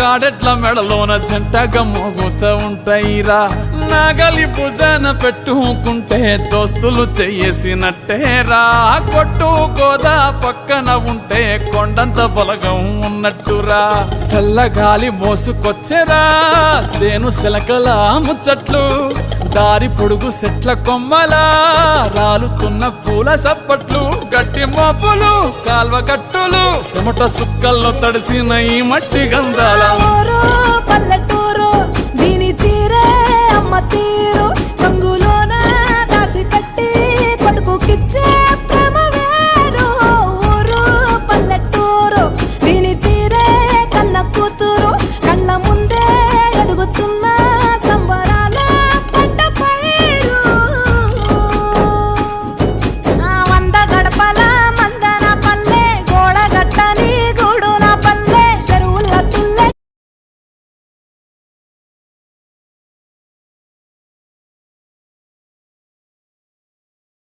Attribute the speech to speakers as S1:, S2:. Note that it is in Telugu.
S1: కాడెట్ల మెడలోన జంటగా మోగుతూ ఉంటాయిరా నాగలి భుజాన పెట్టుకుంటే దోస్తులు చెయ్యేసినట్టేరా కొట్టు గోదా పక్కన ఉంటే కొండంత బలగం ఉన్నట్టురా చల్లగాలి మోసుకొచ్చెరా సేను శిలకల ముచ్చట్లు దారి పొడుగు సెట్ల కొమ్మలా రాలుతున్న పూల సప్పట్లు గట్టి మోపులు కాల్వ కట్టులు చెమట సుక్కల్లో తడిసిన ఈ మట్టి గంధాల